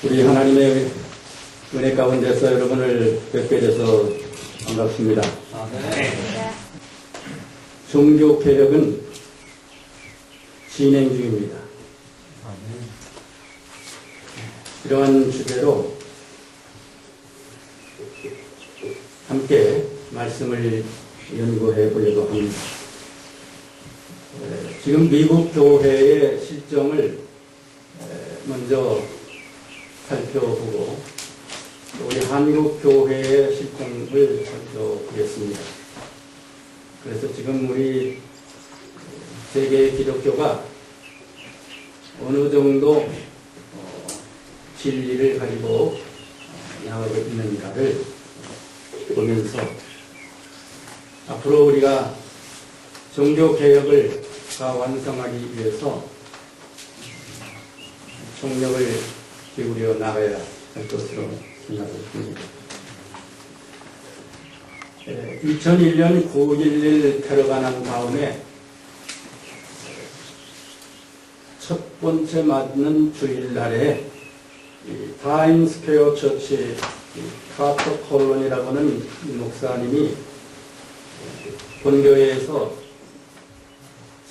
우리 하나님의 은혜 가운데서 여러분을 뵙게 돼서 반갑습니다. 종교개혁은 진행 중입니다. 이러한 주제로 함께 말씀을 연구해 보려고 합니다. 지금 미국 교회의 실정을 먼저 살펴보고 우리 한국 교회의 실정을 살펴보겠습니다. 그래서 지금 우리 세계 기독교가 어느 정도 진리를 가지고 나가고 있는가를 보면서 앞으로 우리가 종교개혁을 완성하기 위해서 총력을 기울여 나가야 할 것으로 생각합니다. 2001년 9.11 테러가 난 다음에 첫 번째 맞는 주일날에 타임스퀘어 처치 카터 콜론이라고 하는 목사님이 본교회에서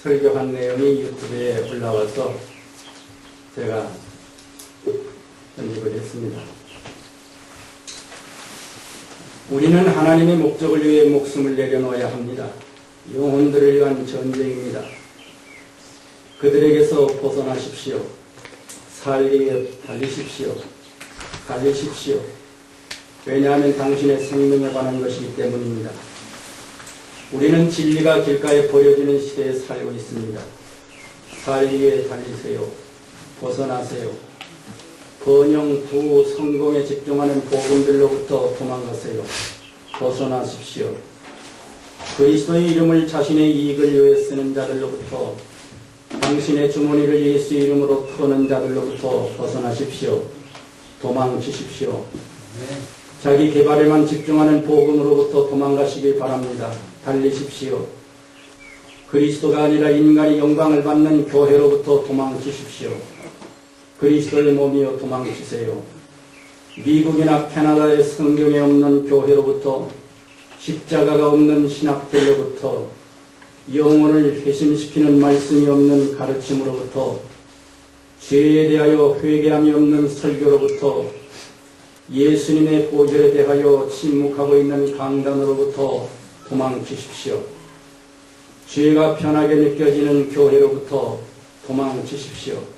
설교한 내용이 유튜브에 올라와서 제가 편집을 했습니다. 우리는 하나님의 목적을 위해 목숨을 내려놓아야 합니다. 영혼들을 위한 전쟁입니다. 그들에게서 벗어나십시오. 살리에 달리십시오. 달리십시오. 왜냐하면 당신의 생명에 관한 것이기 때문입니다. 우리는 진리가 길가에 버려지는 시대에 살고 있습니다. 살리에 달리세요. 벗어나세요. 번영, 부, 성공에 집중하는 복음들로부터 도망가세요. 벗어나십시오. 그리스도의 이름을 자신의 이익을 위해 쓰는 자들로부터, 당신의 주머니를 예수 이름으로 터는 자들로부터 벗어나십시오. 도망치십시오. 자기 개발에만 집중하는 복음으로부터 도망가시기 바랍니다. 달리십시오. 그리스도가 아니라 인간이 영광을 받는 교회로부터 도망치십시오. 그리스도의 몸이여 도망치세요. 미국이나 캐나다의 성경에 없는 교회로부터, 십자가가 없는 신학들로부터, 영혼을 회심시키는 말씀이 없는 가르침으로부터, 죄에 대하여 회개함이 없는 설교로부터, 예수님의 보혈에 대하여 침묵하고 있는 강단으로부터 도망치십시오. 죄가 편하게 느껴지는 교회로부터 도망치십시오.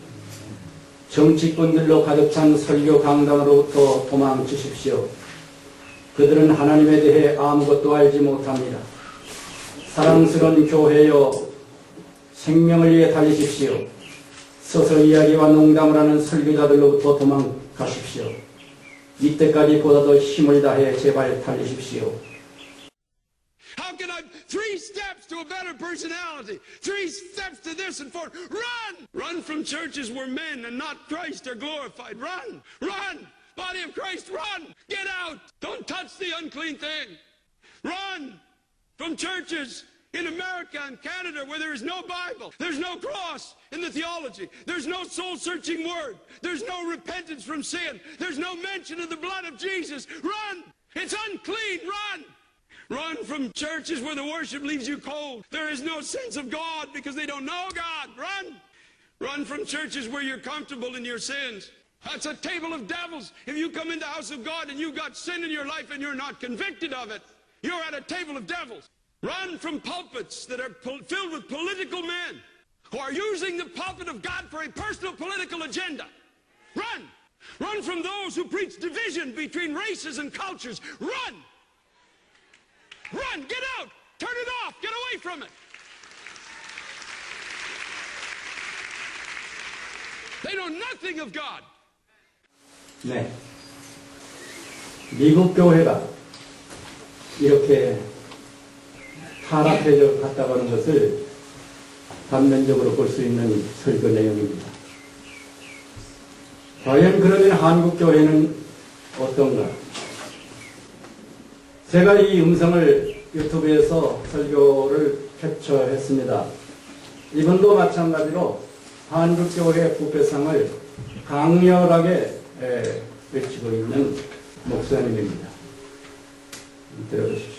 정치꾼들로 가득 찬 설교 강단으로부터 도망치십시오. 그들은 하나님에 대해 아무것도 알지 못합니다. 사랑스러운 교회여, 생명을 위해 달리십시오. 서서 이야기와 농담을 하는 설교자들로부터 도망가십시오. 이때까지 보다 더 힘을 다해 제발 달리십시오. How can I? 3 steps to a better personality. 3 steps to this and forward. Run! Run from churches where men and not Christ are glorified. Run! Run! Body of Christ, run! Get out! Don't touch the unclean thing. Run! From churches in America and Canada where there is no Bible, there's no cross in the theology, there's no soul-searching word, there's no repentance from sin, there's no mention of the blood of Jesus. Run! It's unclean. Run! Run from churches where the worship leaves you cold. There is no sense of God because they don't know God. Run! Run from churches where you're comfortable in your sins. That's a table of devils. If you come in the house of God and you've got sin in your life and you're not convicted of it, you're at a table of devils. Run from pulpits that are filled with political men who are using the pulpit of God for a personal political agenda. Run! Run from those who preach division between races and cultures. Run! Run! Get out! Turn it off! Get away from it! They know nothing of God. 네. 미국 교회가 이렇게 타락해 갔다고 하는 것을 단면적으로 볼 수 있는 설교 내용입니다. 과연 그러면 한국 교회는 어떤가? 제가 이 음성을 유튜브에서 설교를 캡처했습니다. 이번도 마찬가지로 한국교회 부패상을 강렬하게 외치고 있는 목사님입니다. 들어보십시오.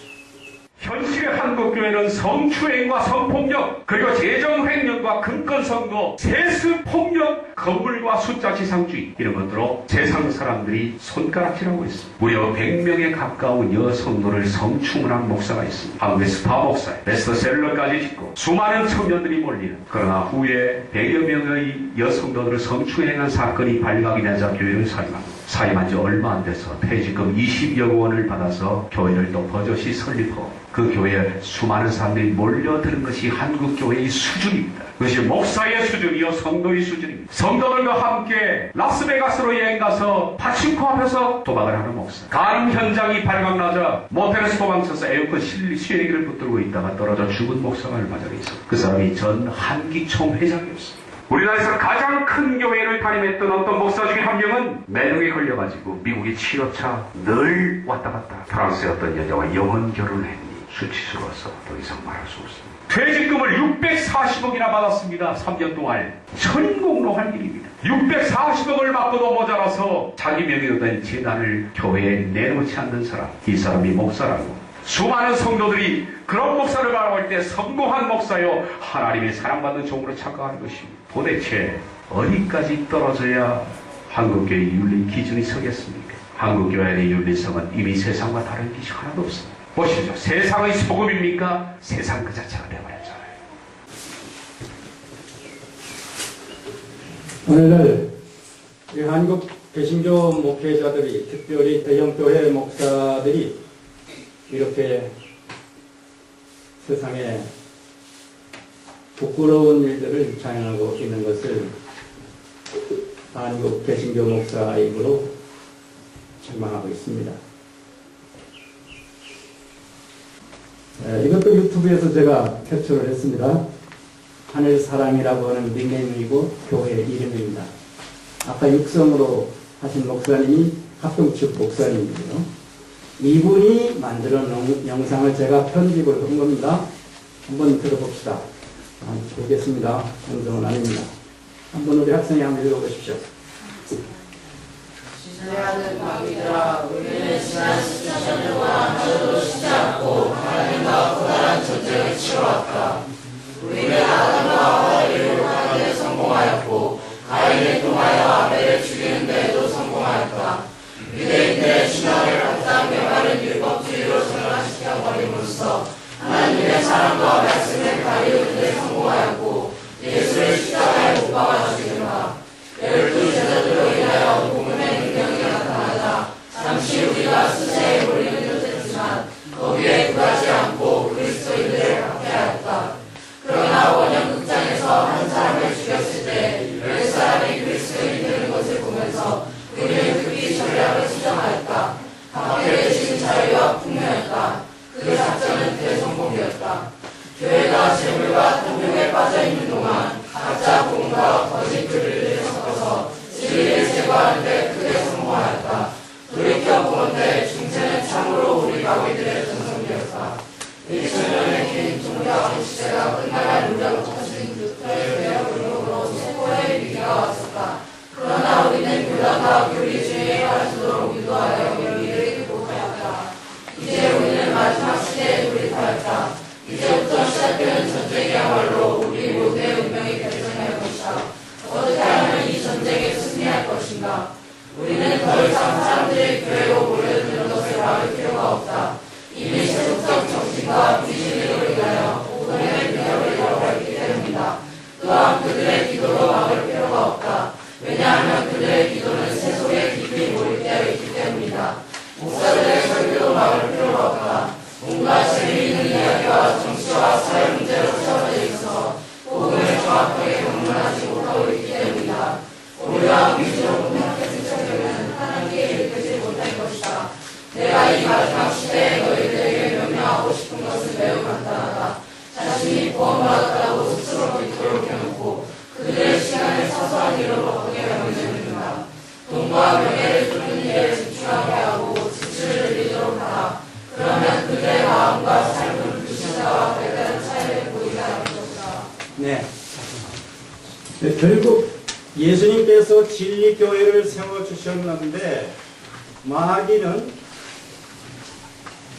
현실의 한국교회는 성추행과 성폭력, 그리고 재정횡령과 금권선거, 세습폭력, 거물과 숫자 지상주의, 이런 것들로 세상 사람들이 손가락질하고 있습니다. 무려 100명에 가까운 여성들을 성추문한 목사가 있습니다. 한국의 스타 목사, 베스트셀러까지 짓고 수많은 청년들이 몰리는, 그러나 후에 100여 명의 여성들을 성추행한 사건이 발각이 되자 교회를 사임합니다. 사임한 지 얼마 안 돼서 퇴직금 20여 원을 받아서 교회를 또 버젓이 설립하고 그 교회에 수많은 사람들이 몰려드는 것이 한국교회의 수준입니다. 그것이 목사의 수준이요 성도의 수준입니다. 성도들과 함께 라스베가스로 여행가서 파친코 앞에서 도박을 하는 목사. 간 현장이 발각나자 모텔에서 도망쳐서 에어컨 시래기를 붙들고 있다가 떨어져 죽은 목사가 얼마 전에 있었습니다. 그 사람이 전 한기총 회장이었습니다. 우리나라에서 가장 큰 교회를 담임했던 어떤 목사 중에 한 명은 매능에 걸려가지고 미국에 취업차 늘 왔다 갔다 프랑스의 어떤 여자와 영혼 결혼을 했니 수치스러워서 더 이상 말할 수 없습니다. 퇴직금을 640억이나 받았습니다. 3년 동안 천공로 할 일입니다. 640억을 받고도 모자라서 자기 명의로 된 재단을 교회에 내놓지 않는 사람, 이 사람이 목사라고 수많은 성도들이 그런 목사를 바라볼 때 성공한 목사요 하나님의 사랑받는 종으로 착각하는 것입니다. 도대체 어디까지 떨어져야 한국교회의 윤리 기준이 서겠습니까? 한국교회의 윤리성은 이미 세상과 다른 것이 하나도 없습니다. 보시죠. 세상의 소금입니까? 세상 그 자체가 되어버렸잖아요. 오늘날 이 한국 개신교 목회자들이, 특별히 대형교회 목사들이 이렇게 세상에 부끄러운 일들을 자행하고 있는 것을 한국 개신교 목사 입으로 책망하고 있습니다. 이것도 유튜브에서 제가 캡처를 했습니다. 하늘사랑이라고 하는 닉네임이고 교회 이름입니다. 아까 육성으로 하신 목사님이 합동측 목사님이고요. 이분이 만들어 놓은 영상을 제가 편집을 한 겁니다. 한번 들어봅시다. 보겠습니다. 방송은 아닙니다. 한번 우리 학생이 한번 읽어보십시오. 지나가는 마귀들아, 우리는 지난 수천 년 동안 하루도 쉬지 않고 하나님과 커다란 전쟁을 치러왔다. 우리는 아담과 하와를 유혹하는 데 성공하였고 가인을 통하여 아벨을 죽이는 데에도 성공하였다. 유대인들의 신앙을 갖다 메마른 율법주의로 전환시켜버림으로써 하나님의 사랑과 말씀을 가리우는 데 성공하였고 예수를 십자가에 못 박아 죽였다. 12 제자들로 인하여 복음의 능력이 나타나자 잠시 우리가 수세에 몰리는 듯했지만 거기에 굴하지 않고 그리스도인들을 박해하였다. 그러나 원형극장에서 한 사람을 죽였을 때 10사람이 그리스도인이 되는 것을 보면서 우리는 급히 전략을 수정하였다. 박해되신 자유와 풍요였다. 그 작전은 대성공이었다. 교회가 재물과 탐욕에 빠져있는 동안 가짜 복음과 거짓 교리를 섞어서 진리를 제거하는 데 크게 성공하였다. 돌이켜보건대 중세는 참으로 우리 마귀들의 전성기였다. 2000년의 긴 종교학의 시대가 끝나갈 무렵 터진 루터의 운동으로 최고의 위기가 왔었다. 그러나 우리는 교단과 교리주의에 빠지도록 유도하여 열기를 극복하였다. 이제 우리는 마지막 시대에 돌입하였다. 이제부터 시작되는 전쟁이야말로 우리 모두의 운명이 결정할 것이다. 어떻게 하면 이 전쟁에 승리할 것인가? 우리는 더 이상 사람들의 교회로 몰려드는 것을 막을 필요가 없다. 이미 세속적 정신과 비진리로 인하여 복음의 균열을 열어버렸기 때문이다. 또한 그들의 기도로 막을 필요가 없다. 왜냐하면 그들의 기도는 세속에 깊이 몰입되어 있기 때문이다. 목사들의 설교도 막을 필요가 없다. 뭔가 재미있는 이야기와 정치와 사회 문제로 채워져 있어 복음을 정확하게 방문하지 못하고 있기 때문이다. 우리가 위주로 공략해준 책임은 하나님께 읽지 못할 것이다. 내가 이 마지막 시대에 너희들에게 명령하고 싶은 것은 매우 간단하다. 자신이 구원받았다고 스스로 믿도록 해놓고 그들의 시간을 사소한 일로 바꾸게 명령해준다. 돈과 명예를 쫓는 일에 집중하게 하고 지출을 늘리도록 하라. 그러면 그들의 마음과 삶은 불신자와 별다른 차이를 보이지 않을 것이다. 네. 결국 예수님께서 진리교회를 세워주셨는데 마귀는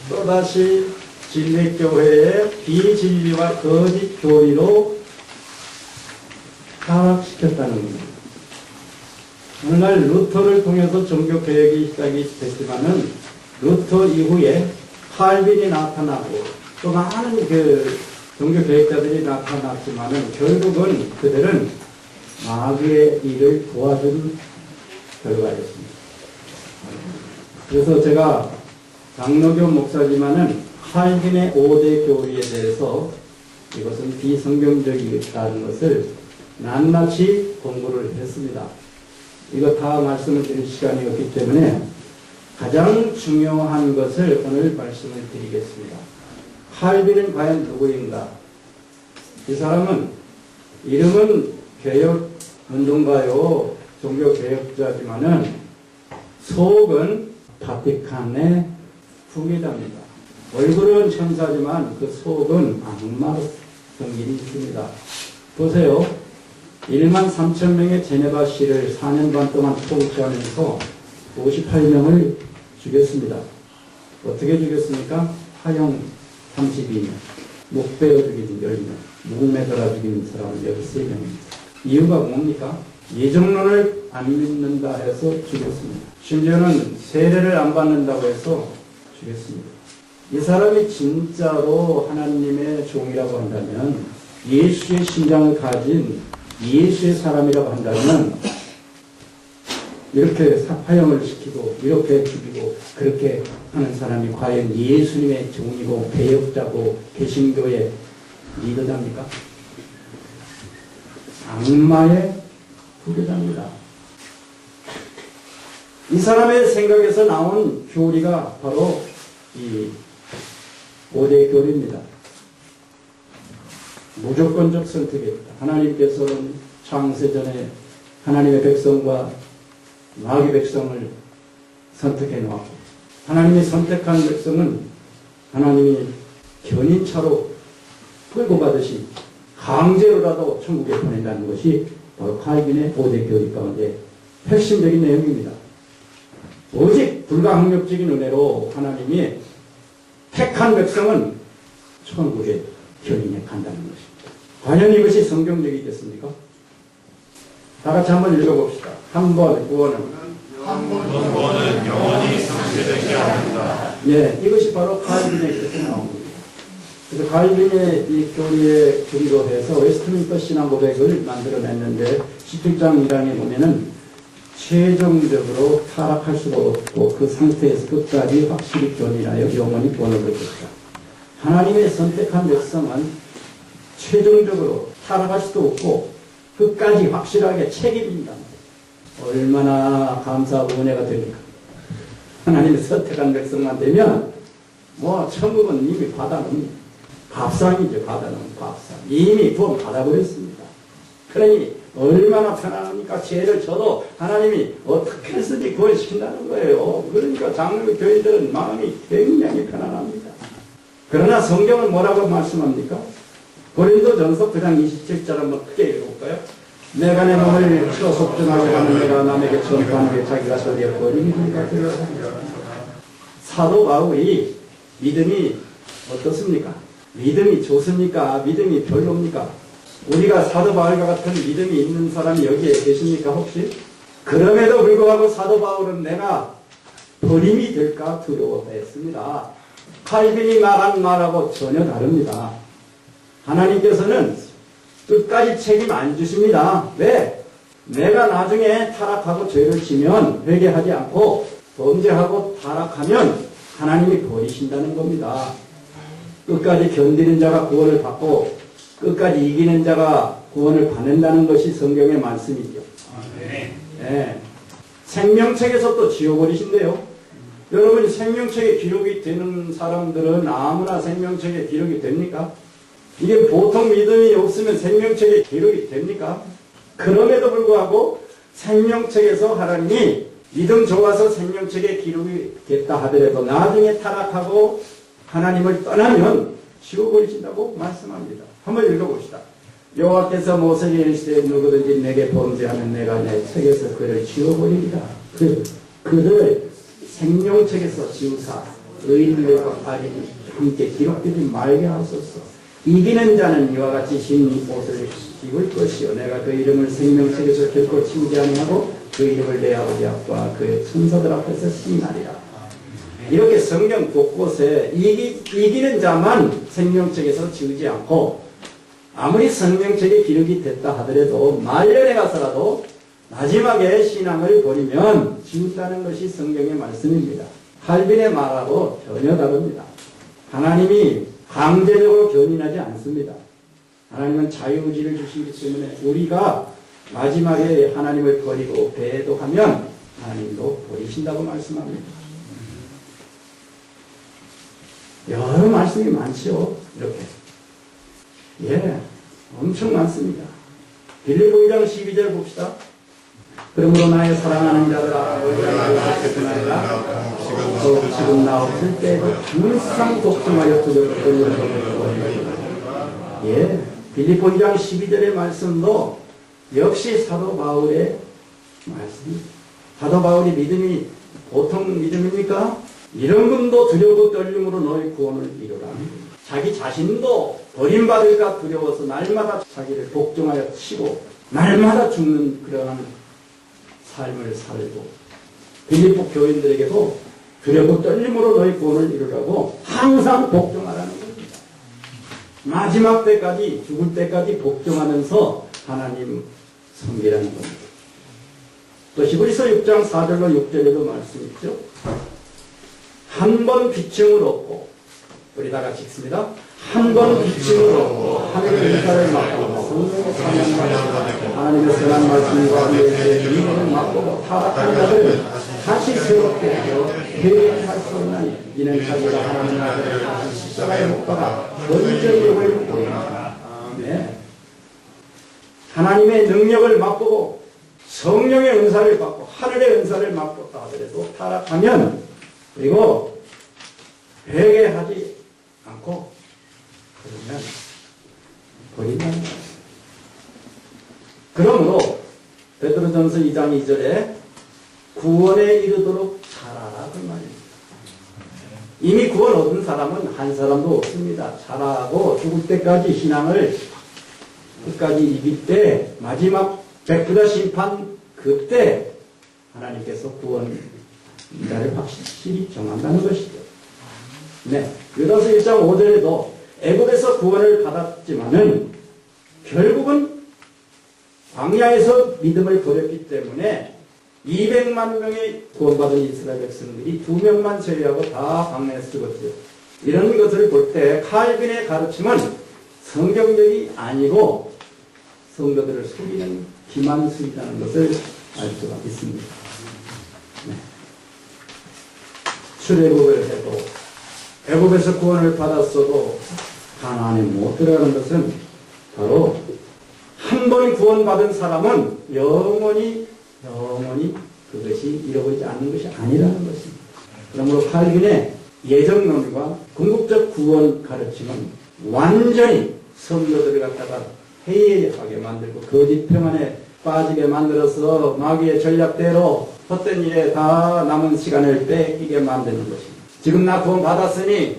또다시 진리교회의 비진리와 거짓 교리로 타락시켰다는 겁니다. 오늘날 루터를 통해서 종교개혁이 시작이 됐지만은 루터 이후에 칼빈이 나타나고 또 많은 그 종교개혁자들이 나타났지만은 결국은 그들은 마귀의 일을 도와준 결과였습니다. 그래서 제가 장로교 목사지만은 칼빈의 5대 교리에 대해서 이것은 비성경적이다는 것을 낱낱이 공부를 했습니다. 이거 다 말씀을 드릴 시간이 없기 때문에 가장 중요한 것을 오늘 말씀을 드리겠습니다. 칼빈은 과연 누구인가? 이 사람은 이름은 개혁운동가요, 종교개혁자지만은 속은 바티칸의 후계자입니다. 얼굴은 천사지만 그 속은 악마 성질이 있습니다. 보세요. 1만 3천 명의 제네바시를 4년 반 동안 통치하면서 58명을 죽였습니다. 어떻게 죽였습니까? 화형 32명, 목 베어 죽인 10명, 목 매달아 죽인 사람은 13명입니다. 이유가 뭡니까? 예정론을 안 믿는다 해서 죽였습니다. 심지어는 세례를 안 받는다고 해서 죽였습니다. 이 사람이 진짜로 하나님의 종이라고 한다면, 예수의 심장을 가진 예수의 사람이라고 한다면 이렇게 화형을 시키고 이렇게 죽이고 그렇게 하는 사람이 과연 예수님의 종이고 개혁자고 개신교의 리더자입니까? 악마의 후계자입니다. 이 사람의 생각에서 나온 교리가 바로 이 5대 교리입니다. 무조건적 선택입니다. 하나님께서는 창세전에 하나님의 백성과 마귀 백성을 선택해 놓았고, 하나님이 선택한 백성은 하나님이 견인차로 끌고 가듯이 강제로라도 천국에 보낸다는 것이 바로 칼빈의 5대 교리 가운데 핵심적인 내용입니다. 오직 불가항력적인 은혜로 하나님이 택한 백성은 천국에 견인해 간다는 것입니다. 과연 이것이 성경적이겠습니까? 다 같이 한번 읽어봅시다. 한 번 구원은 영원히 상실되지 않는다. 예, 이것이 바로 칼빈의 뜻에 나옵니다. 그래서 칼빈의 이 교리의 교리로 해서 웨스트민스터 신앙 고백을 만들어냈는데 17장 1장에 보면은 최종적으로 타락할 수도 없고 그 상태에서 끝까지 확실히 견인하여 영원히 구원을 얻었다. 하나님의 선택한 백성은 최종적으로 타락할 수도 없고 끝까지 확실하게 책임진다. 얼마나 감사하고 은혜가 됩니까? 하나님의 선택한 백성만 되면 뭐 천국은 이미 받아놓은 밥상이죠. 받아놓은 밥상. 이미 구원 받아버렸습니다. 그러니 얼마나 편안합니까? 죄를 져도 하나님이 어떻게 해서든지 구원시킨다는 거예요. 그러니까 장로교 교인들은 마음이 굉장히 편안합니다. 그러나 성경은 뭐라고 말씀합니까? 고린도전서 9장 27절 한번 크게 읽어볼까요? 내가 내 몸을 치러 속전하게 하는 내가 남에게 전파하는 게 자기가 소리에 버림이 되니까 사도 바울이 믿음이 어떻습니까? 믿음이 좋습니까? 믿음이 별로입니까? 우리가 사도 바울과 같은 믿음이 있는 사람이 여기에 계십니까 혹시? 그럼에도 불구하고 사도 바울은 내가 버림이 될까 두려워했습니다. 칼빈이 말한 말하고 전혀 다릅니다. 하나님께서는 끝까지 책임 안 주십니다. 왜? 내가 나중에 타락하고 죄를 지면 회개하지 않고 범죄하고 타락하면 하나님이 버리신다는 겁니다. 끝까지 견디는 자가 구원을 받고 끝까지 이기는 자가 구원을 받는다는 것이 성경의 말씀이죠. 네. 생명책에서 또 지워버리신대요. 여러분 생명책에 기록이 되는 사람들은 아무나 생명책에 기록이 됩니까? 이게 보통 믿음이 없으면 생명책에 기록이 됩니까? 그럼에도 불구하고 생명책에서 하나님이 믿음 좋아서 생명책에 기록이 됐다 하더라도 나중에 타락하고 하나님을 떠나면 지워버리신다고 말씀합니다. 한번 읽어봅시다. 여호와께서 모세에게 이르시되 누구든지 내게 범죄하면 내가 내 책에서 그를 지워버리리라. 그를 생명책에서 지우사 의인들과 악인이 함께 기록되지 말게 하소서. 이기는 자는 이와 같이 흰 옷을 입을 것이요 내가 그 이름을 생명책에서 결코 지우지 아니하고 그 이름을 내 아버지 앞과 그의 천사들 앞에서 시인하리라. 이렇게 성경 곳곳에 이기는 자만 생명책에서 지우지 않고 아무리 생명책에 기록이 됐다 하더라도 말년에 가서라도 마지막에 신앙을 버리면 지운다는 것이 성경의 말씀입니다. 칼빈의 말하고 전혀 다릅니다. 하나님이 강제적으로 견인하지 않습니다. 하나님은 자유의지를 주시기 때문에 우리가 마지막에 하나님을 버리고 배도하면 하나님도 버리신다고 말씀합니다. 여러 말씀이 많죠. 이렇게. 엄청 많습니다. 빌립보 2장 12절 봅시다. 그러므로 나의 사랑하는 자들아 너희가 지금 나 없을 때에도 항상 독점하여 두렵고 빌립보 2장 12절의 말씀도 역시 사도 바울의 말씀입니다. 사도 바울이 믿음이 보통 믿음입니까? 이런 분도 두려고 떨림으로 너희 구원을 이루라. 자기 자신도 버림받을까 두려워서 날마다 자기를 복종하여 치고 날마다 죽는 그러한 삶을 살고 빌립보 교인들에게도 두려고 떨림으로 너희 구원을 이루라고 항상 복종하라는 겁니다. 마지막 때까지 죽을 때까지 복종하면서 하나님 섬기라는 겁니다. 또 히브리서 6장 4절로 6절에도 말씀이 있죠. 한 번 비층을 얻고 우리 다 같이 읽습니다. 한 번 비층을 얻고 하늘의 은사를 맛보고 성령의 사명을 받고 하나님의 선한 말씀과 은혜의 믿음을 맛보고 타락한 자들은 다시 새롭게 하여 회개할 수 없나니 이는 자기가 하나님의 아들을 다시 십자가에 못 박아 번제력을 보입니다. 하나님의 능력을 맛보고 성령의 은사를 받고 하늘의 은사를 맛보다 하더라도 타락하면 그리고 회개하지 않고 그러면 버린다는 거예요. 그러므로 베드로전서 2장 2절에 구원에 이르도록 자라라 그 말입니다. 이미 구원 얻은 사람은 한 사람도 없습니다. 자라고 죽을 때까지 신앙을 끝까지 이길 때 마지막 백부자 심판 그때 하나님께서 구원자를 확실히 정한다는 것이죠. 유다서 1장 5절에도 애굽에서 구원을 받았지만은 결국은 광야에서 믿음을 버렸기 때문에 200만 명의 구원받은 이스라엘 백성들이 2명만 제외하고 다 광야에서 죽었죠. 이런 것을 볼 때 칼빈의 가르침은 성경적이 아니고 성도들을 속이는 기만술이라는 것을 알 수가 있습니다. 출애굽을 해도 애굽에서 구원을 받았어도 가나안에 못 들어가는 것은 바로 한 번 구원받은 사람은 영원히 그것이 잃어버리지 않는 것이 아니라는 것입니다. 그러므로 칼빈의 예정론과 궁극적 구원 가르침은 완전히 성도들을 갖다가 해이하게 만들고 거짓 평안에 빠지게 만들어서 마귀의 전략대로 헛된 일에 다 남은 시간을 뺏기게 만드는 것입니다. 지금 나 구원 받았으니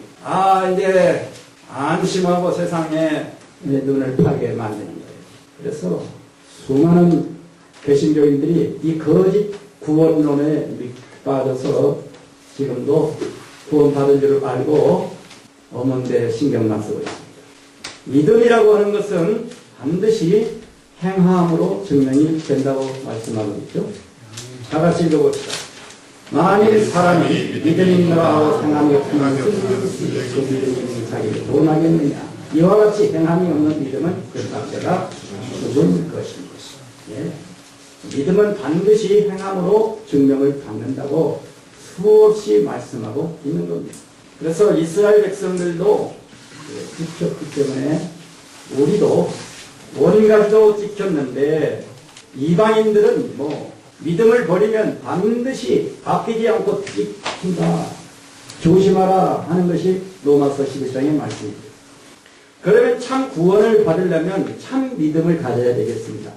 이제 안심하고 세상에 눈을 파게 만드는 거예요. 그래서 수많은 개신교인들이 이 거짓 구원론에 빠져서 지금도 구원 받은 줄을 알고 없는데 신경만 쓰고 있습니다. 믿음이라고 하는 것은 반드시 행함으로 증명이 된다고 말씀하고 있죠. 다 같이 읽어봅시다. 만일 사람이 믿음이 있노라 행함이 없으면 그 믿음이 자기를 도나겠느냐. 이와 같이 행함이 없는 믿음은 그 자체가 죽은 것입니다. 믿음은 반드시 행함으로 증명을 받는다고 수없이 말씀하고 있는 겁니다. 그래서 이스라엘 백성들도 지켰기 때문에 우리도 원가지도 지켰는데 이방인들은 믿음을 버리면 반드시 바뀌지 않고 지킨다. 조심하라 하는 것이 로마서 11장의 말씀입니다. 그러면 참 구원을 받으려면 참 믿음을 가져야 되겠습니다.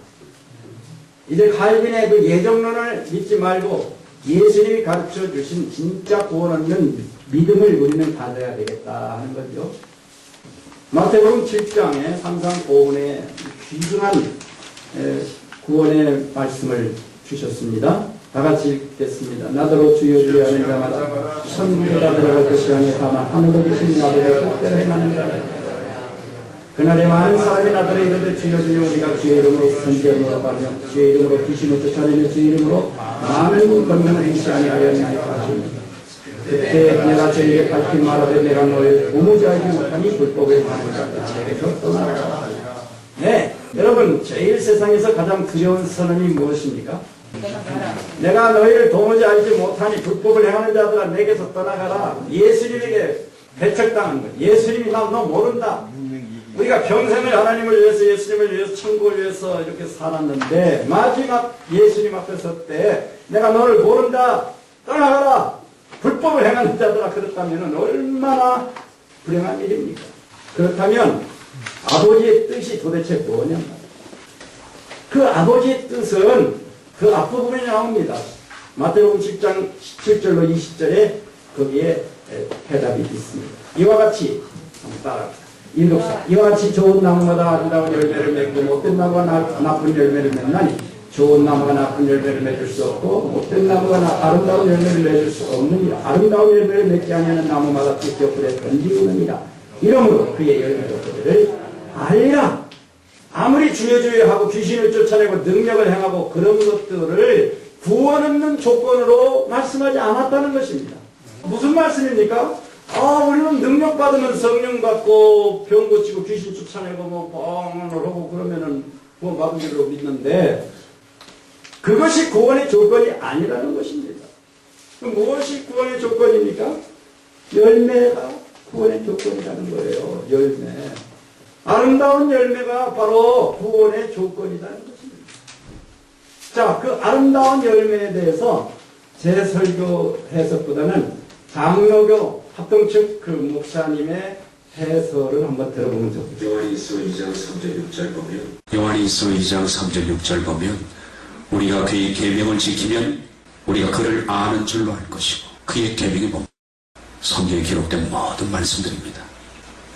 이제 칼빈의 그 예정론을 믿지 말고 예수님이 가르쳐 주신 진짜 구원 얻는 믿음을 우리는 가져야 되겠다 하는 거죠. 마태복음 7장에 상상 고운의 귀중한 구원의 말씀을 주셨습니다. 다 같이 읽겠습니다. 나더러 주여 주여 하는 자마다 천국에 다 들어갈 것이 아니라 다만 하늘에 계신 나더러 뜻대로 행하는 자라. 그날에 많은 사람이 나더러 이르되 주여 주여 우리가 주의 이름으로 선지자로 가며 주의 이름으로 귀신을 쫓아내며 주의 이름으로 많은 권능을 행치 아니하였나이까 하시니 그때 내가 저에게 밝히 말하되 내가 너를 도무지 알지 못하니 불법을 하는 자가 내게서 떠나라. 네, 여러분 제일 세상에서 가장 두려운 선언이 무엇입니까? 내가 너희를 도무지 알지 못하니 불법을 행하는 자들아 내게서 떠나가라. 예수님에게 배척당한 거예요. 예수님이 너 모른다. 우리가 평생을 하나님을 위해서 예수님을 위해서 천국을 위해서 이렇게 살았는데 마지막 예수님 앞에 설 때 내가 너를 모른다. 떠나가라. 불법을 행하는 자들아 그렇다면 얼마나 불행한 일입니까? 그렇다면 아버지의 뜻이 도대체 뭐냐? 그 아버지의 뜻은 그 앞부분에 나옵니다. 마태복음 10장 17절로 20절에 거기에 해답이 있습니다. 이와 같이 따라합니다. 인독사 이와 같이 좋은 나무마다 아름다운 열매를 맺고 못된 나무가 나쁜 열매를 맺나니 좋은 나무가 나쁜 열매를 맺을 수 없고 못된 나무가 아름다운 열매를 맺을 수 없느니라. 아름다운 열매를 맺지 아니하는 나무마다 그 곁에 던지우느니라. 이러므로 그의 열매로 그들을 알리라. 아무리 주여 주여 하고 귀신을 쫓아내고 능력을 행하고 그런 것들을 구원 없는 조건으로 말씀하지 않았다는 것입니다. 무슨 말씀입니까? 우리는 능력 받으면 성령 받고 병 고치고 귀신 쫓아내고 뭐 방언을 하고 그러면은 구원 받은 줄로 믿는데 그것이 구원의 조건이 아니라는 것입니다. 무엇이 구원의 조건입니까? 열매가 구원의 조건이라는 거예요. 열매. 아름다운 열매가 바로 구원의 조건이라는 것입니다. 자, 그 아름다운 열매에 대해서 제 설교 해석보다는 장로교 합동측 그 목사님의 해설을 한번 들어보면 좋겠습니다. 요한일서 2장 3절 6절 보면 우리가 그의 계명을 지키면 우리가 그를 아는 줄로 알 것이고 그의 계명이 뭡니까? 성경에 기록된 모든 말씀들입니다.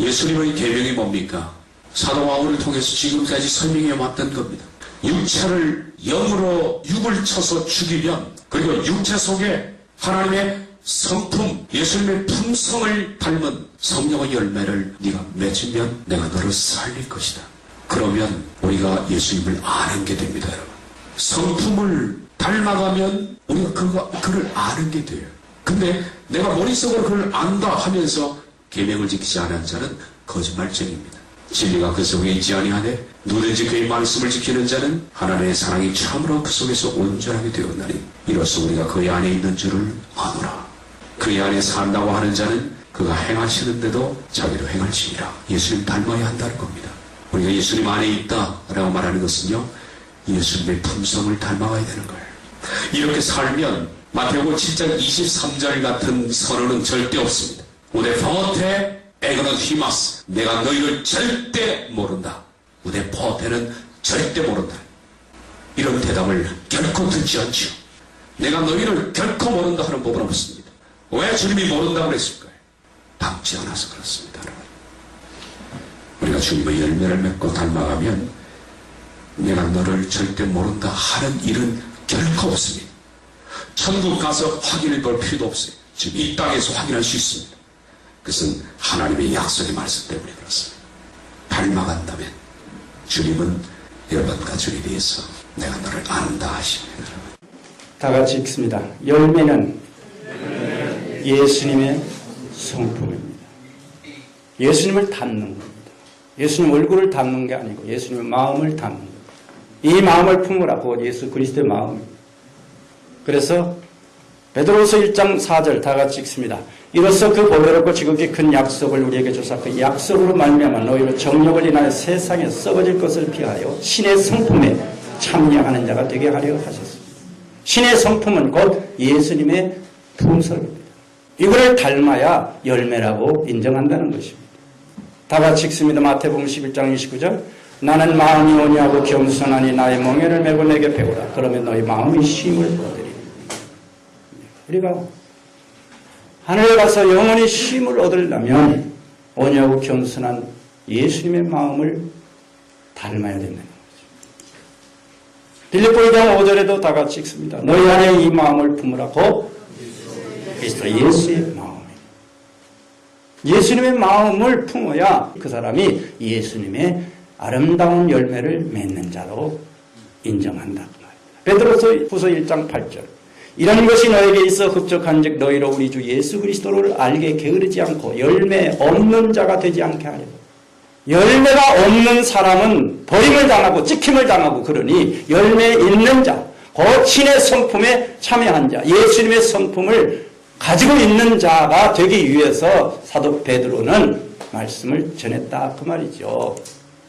예수님의 계명이 뭡니까? 사도 바울을 통해서 지금까지 설명해 왔던 겁니다. 육체를 영으로 육을 쳐서 죽이면 그리고 육체 속에 하나님의 성품, 예수님의 품성을 닮은 성령의 열매를 네가 맺으면 내가 너를 살릴 것이다. 그러면 우리가 예수님을 아는 게 됩니다, 여러분. 성품을 닮아가면 우리가 그를 아는 게 돼요. 근데 내가 머릿속으로 그를 안다 하면서 계명을 지키지 않은 자는 거짓말쟁입니다. 진리가 그 속에 있지 아니하되 누구든지 그의 말씀을 지키는 자는 하나님의 사랑이 참으로 그 속에서 온전하게 되었나니 이로써 우리가 그의 안에 있는 줄을 아노라. 그의 안에 산다고 하는 자는 그가 행하시는데도 자기도 행할지니라. 예수님 닮아야 한다는 겁니다. 우리가 예수님 안에 있다라고 말하는 것은요, 예수님의 품성을 닮아가야 되는 거예요. 이렇게 살면 마태복음 7장 23절 같은 선언은 절대 없습니다. 우대 포테 에그는 히마스, 내가 너희를 절대 모른다. 우대 포테는 절대 모른다. 이런 대답을 결코 듣지 않죠. 내가 너희를 결코 모른다 하는 법은 없습니다. 왜 주님이 모른다고 그랬을까요? 닮지 않아서 그렇습니다. 우리가 주님의 열매를 맺고 닮아가면 내가 너를 절대 모른다 하는 일은 결코 없습니다. 천국 가서 확인해 볼 필요도 없어요. 지금 이 땅에서 확인할 수 있습니다. 그것은 하나님의 약속의 말씀 때문에 그렇습니다. 닮아간다면 주님은 여러분과 주에 대해서 내가 너를 안다 하십니다. 다 같이 읽습니다. 열매는 예수님의 성품입니다. 예수님을 닮는 겁니다. 예수님 얼굴을 닮는 게 아니고 예수님의 마음을 닮는 겁니다. 이 마음을 품으라고 예수 그리스도의 마음입니다. 그래서 베드로서 1장 4절 다 같이 읽습니다. 이로써 그 보배롭고 지극히 큰 약속을 우리에게 주사 그 약속으로 말미암아 너희로 정욕을 인하여 세상에 썩어질 것을 피하여 신의 성품에 참여하는 자가 되게 하려 하셨습니다. 신의 성품은 곧 예수님의 품성입니다. 이거를 닮아야 열매라고 인정한다는 것입니다. 다 같이 읽습니다. 마태복음 11장 29절. 나는 마음이 온유하고 겸손하니 나의 멍에를 메고 내게 배우라. 그러면 너희 마음이 쉼을 얻으리라. 우리가 하늘에 가서 영원히 쉼을 얻으려면 온유하고 겸손한 예수님의 마음을 닮아야 된다는 거죠. 빌립보 2장 5절에도 다 같이 읽습니다. 너희 안에 이 마음을 품으라고 그리스도 예수의 마음. 예수님의 마음을 품어야 그 사람이 예수님의 아름다운 열매를 맺는 자로 인정한다. 베드로서 후서 1장 8절. 이런 것이 너에게 있어 흡족한 즉 너희로 우리 주 예수 그리스도를 알게 게으르지 않고 열매 없는 자가 되지 않게 하려고. 열매가 없는 사람은 버림을 당하고 찍힘을 당하고 그러니 열매 있는 자, 곧 신의 성품에 참여한 자, 예수님의 성품을 가지고 있는 자가 되기 위해서 사도 베드로는 말씀을 전했다 그 말이죠.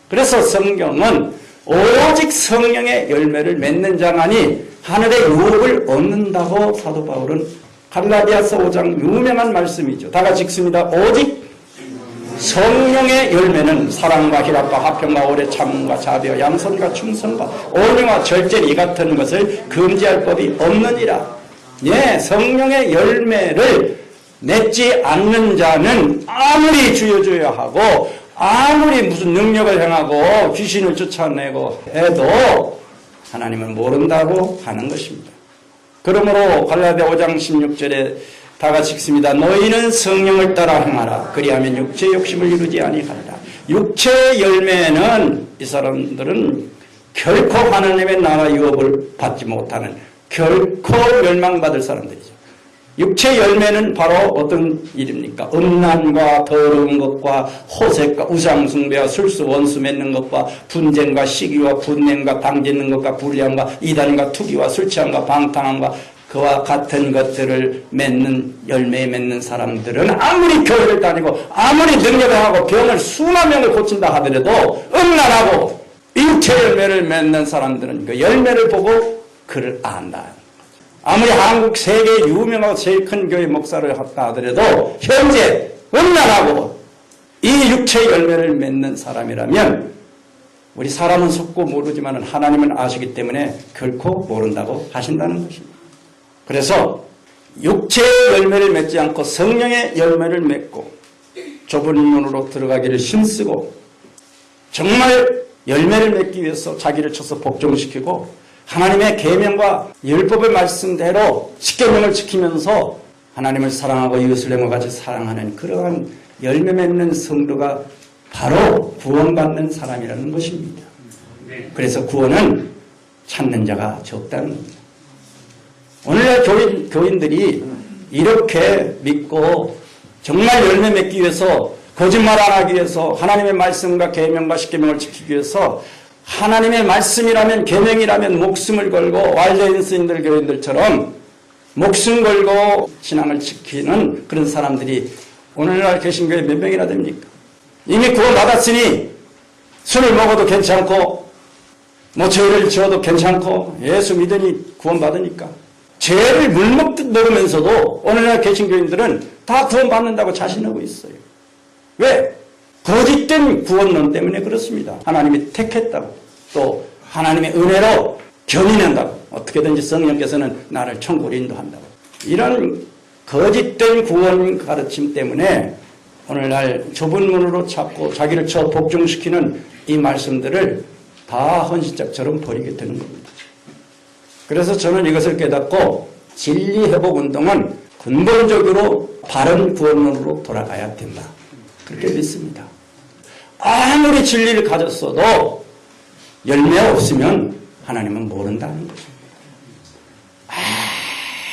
그래서 성경은 오직 성령의 열매를 맺는 자만이 하늘의 유업을 얻는다고 사도 바울은 갈라디아서 5장 유명한 말씀이죠. 다 같이 읽습니다. 오직 성령의 열매는 사랑과 희락과 화평과 오래 참음과 자비와 양선과 충성과 온유와 절제 이 같은 것을 금지할 법이 없느니라. 예, 성령의 열매를 맺지 않는 자는 아무리 주여 하고 아무리 무슨 능력을 행하고 귀신을 쫓아내고 해도 하나님을 모른다고 하는 것입니다. 그러므로 갈라디아 5장 16절에 다 같이 읽습니다. 너희는 성령을 따라 행하라. 그리하면 육체의 욕심을 이루지 아니하리라. 육체의 열매는 이 사람들은 결코 하나님의 나라 유업을 받지 못하는 결코 멸망받을 사람들이죠. 육체의 열매는 바로 어떤 일입니까? 음란과 더러운 것과 호색과 우상숭배와 술수 원수 맺는 것과 분쟁과 시기와 분냄과 당짓는 것과 불량과 이단과 투기와 술취함과 방탕함과 그와 같은 것들을 맺는 열매에 맺는 사람들은 아무리 교회를 다니고 아무리 능력을 하고 병을 수만 명을 고친다 하더라도 음란하고 육체 열매를 맺는 사람들은 그 열매를 보고 그를 안다. 아무리 한국 세계 유명하고 제일 큰 교회 목사를 했다 하더라도 현재 음란하고 이 육체의 열매를 맺는 사람이라면 우리 사람은 속고 모르지만 하나님은 아시기 때문에 결코 모른다고 하신다는 것입니다. 그래서 육체의 열매를 맺지 않고 성령의 열매를 맺고 좁은 문으로 들어가기를 힘쓰고 정말 열매를 맺기 위해서 자기를 쳐서 복종시키고 하나님의 계명과 율법의 말씀대로 십계명을 지키면서 하나님을 사랑하고 이웃을 행하같이 사랑하는 그러한 열매 맺는 성도가 바로 구원받는 사람이라는 것입니다. 그래서 구원은 찾는 자가 적다는 겁니다. 오늘날 교인들이 이렇게 믿고 정말 열매 맺기 위해서 거짓말 안 하기 위해서 하나님의 말씀과 계명과 십계명을 지키기 위해서 하나님의 말씀이라면 계명이라면 목숨을 걸고 완전히 스님들 교인들처럼 목숨 걸고 신앙을 지키는 그런 사람들이 오늘날 계신 교회 몇 명이나 됩니까? 이미 구원 받았으니 술을 먹어도 괜찮고 뭐 죄를 지어도 괜찮고 예수 믿으니 구원 받으니까 죄를 물먹듯 먹으면서도 오늘날 계신 교인들은 다 구원 받는다고 자신하고 있어요. 왜? 거짓된 구원론 때문에 그렇습니다. 하나님이 택했다고 또 하나님의 은혜로 견인한다고 어떻게든지 성령께서는 나를 천국으로 인도한다고 이런 거짓된 구원 가르침 때문에 오늘날 좁은 문으로 찾고 자기를 쳐 복종시키는 이 말씀들을 다 헌신짝처럼 버리게 되는 겁니다. 그래서 저는 이것을 깨닫고 진리회복운동은 근본적으로 바른 구원론으로 돌아가야 된다. 그렇게 믿습니다. 아무리 진리를 가졌어도 열매 없으면 하나님은 모른다는 것입니다.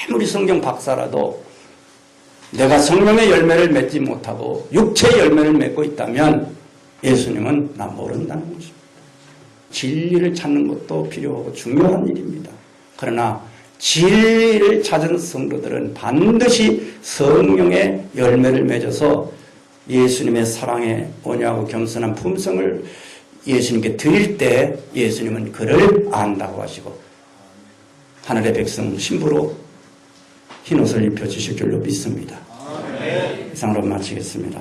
아무리 성경 박사라도 내가 성령의 열매를 맺지 못하고 육체의 열매를 맺고 있다면 예수님은 나 모른다는 것입니다. 진리를 찾는 것도 필요하고 중요한 일입니다. 그러나 진리를 찾은 성도들은 반드시 성령의 열매를 맺어서 예수님의 사랑에 온유하고 겸손한 품성을 예수님께 드릴 때 예수님은 그를 안다고 하시고 하늘의 백성 신부로 흰옷을 입혀주실 줄로 믿습니다. 이상으로 마치겠습니다.